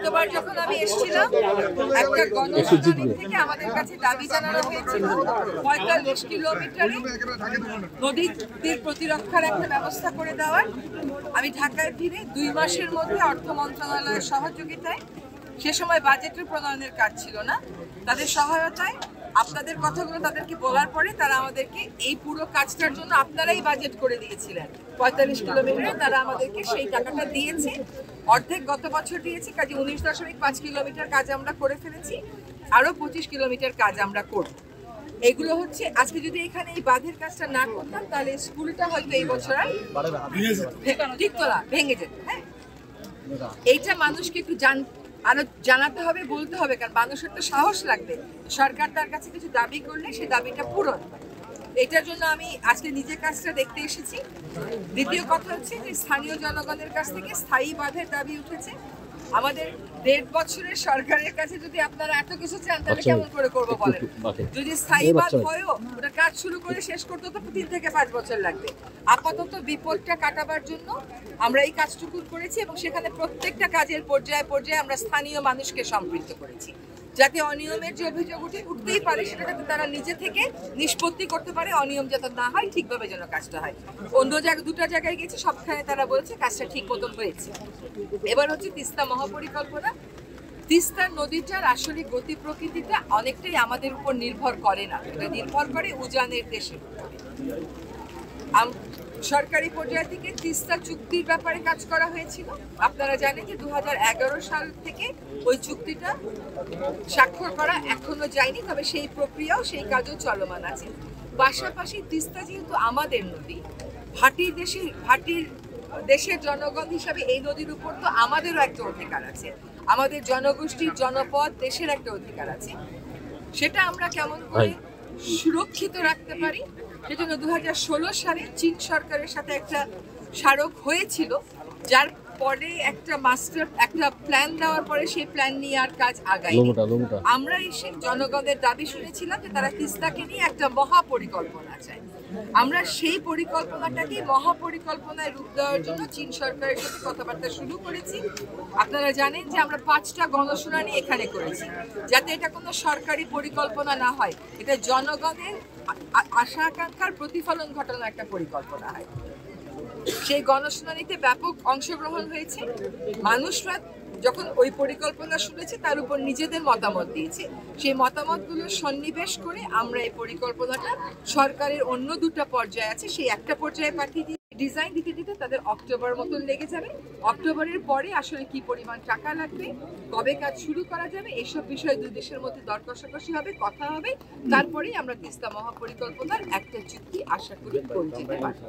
গতবার যখন আমি এসেছিলাম একটা গণশুনানি থেকে আমাদের কাছে দাবি জানানো হয়েছিল ৪৫ কিলোমিটারে নদীর তীর প্রতিরক্ষার একটা ব্যবস্থা করে দেওয়ার। আমি ঢাকায় ফিরে ২ মাসের মধ্যে অর্থ মন্ত্রণালয়ের সহযোগিতায়, সে সময় বাজেটের প্রণয়নের কাজ ছিল না, তাদের সহায়তায় আপনাদের কথাগুলো তাদেরকে বলার পরে তারা আমাদেরকে এই পুরো কাজটার জন্য আপনারাই বাজেট করে দিয়েছিলেন ৪৫ কিলোমিটারে, তারা আমাদেরকে সেই টাকাটা দিয়েছে। অর্ধেক গত বছর দিয়েছি, কাজে ১৯.৫ কিলোমিটার কাজ আমরা করে ফেলেছি, আরো ২৫ কিলোমিটার কাজ আমরা করব। এগুলো হচ্ছে আজকে যদি এখানে এই বাঁধের কাজটা না করতাম তাহলে স্কুলটা হয়তো এই বছর আর ঠিকতলা ভেঙে যেত। হ্যাঁ, এইটা মানুষকে একটু আরো জানাতে হবে, বলতে হবে, কারণ মানুষের তো সাহস লাগবে সরকার তার কাছে কিছু দাবি করলে সেই দাবিটা পূরণ। এটার জন্য আমি আজকে নিজের কাজটা দেখতে এসেছি। দ্বিতীয় কথা হচ্ছে যে স্থানীয় জনগণের কাছ থেকে স্থায়ী বাঁধের দাবি উঠেছে। আমাদের ১.৫ বছরের সরকারের কাছে যদি আপনারা এত কিছু চান তাহলে কেমন করে করবো বলেন? যদি স্থায়ী বাঁধ হয়ও ওটা কাজ শুরু করে শেষ করতে তো ৩ থেকে ৫ বছর লাগবে। আপাতত বিপদটা কাটাবার জন্য আমরা এই কাজটুকু করেছি এবং সেখানে প্রত্যেকটা কাজের পর্যায়ে পর্যায়ে আমরা স্থানীয় মানুষকে সম্পৃক্ত করেছি, যাতে অনিয়মের যে অভিযোগ উঠতেই পারে সেটা যাতে তারা নিজে থেকে নিষ্পত্তি করতে পারে, অনিয়ম যাতে না হয়, ঠিকভাবে যেন কাজটা হয়। অন্য দুটো জায়গায় গেছে, সবখানে তারা বলছে কাজটা ঠিক মতন হয়েছে। এবার হচ্ছে তিস্তা মহাপরিকল্পনা। তিস্তা নদীটার আসলে গতি প্রকৃতিটা অনেকটাই আমাদের উপর নির্ভর করে না, এটা নির্ভর করে উজানের দেশের উপরে। সরকারি পর্যায় থেকে তিস্তা চুক্তির ব্যাপারে কাজ করা হয়েছিল। আপনারা জানেন যে ২০১১ সাল থেকে ওই চুক্তিটা স্বাক্ষর করা এখনো যায়নি, তবে সেই প্রক্রিয়াও সেই কাজও চলমান আছে। পাশাপাশি তিস্তা যেহেতু আমাদের নদী, ভাটির দেশের জনগণ হিসাবে এই নদীর উপর তো আমাদেরও একটা অধিকার আছে, আমাদের জনগোষ্ঠীর, জনপদ, দেশের একটা অধিকার আছে। সেটা আমরা কেমন করে সুরক্ষিত রাখতে পারি সেজন্য ২০১৬ সালে চীন সরকারের সাথে একটা স্মারক হয়েছিল, যার পরে একটা প্ল্যান দেওয়ার পরে সেই প্ল্যান নিয়ে আর কাজ আগায়। আমরা এসে জনগণের দাবি শুনেছিলাম যে তারা তিস্তাকে নিয়ে একটা মহাপরিকল্পনা চায়। আমরা সেই পরিকল্পনাটাকে মহাপরিকল্পনায় রূপ দেওয়ার জন্য চীন সরকারের সাথে কথাবার্তা শুরু করেছি। আপনারা জানেন যে আমরা ৫টা গণশুনানি এখানে করেছি, যাতে এটা কোনো সরকারি পরিকল্পনা না হয়, এটা জনগণের আশা আকাঙ্ক্ষার প্রতিফলন ঘটানো একটা পরিকল্পনা হয়। সেই গণশুনানিতে ব্যাপক অংশগ্রহণ হয়েছে। মানুষরা যখন ওই পরিকল্পনা শুনেছে তার উপর নিজেদের মতামত দিয়েছে। সেই মতামতগুলো সন্নিবেশ করে আমরা এই পরিকল্পনাটা সরকারের অন্য 2টা পর্যায়ে আছে, সেই একটা পর্যায়ে পাঠিয়ে দিয়ে ডিজাইন দিতে তাদের অক্টোবর মতন লেগে যাবে। অক্টোবরের পরে আসলে কি পরিমাণ টাকা লাগবে, কবে কাজ শুরু করা যাবে, এসব বিষয়ে দুই দেশের মধ্যে দর কষাকষি হবে, কথা হবে। তারপরেই আমরা তিস্তা মহাপরিকল্পনার একটা চুক্তি আশা করি করে যেতে পারব।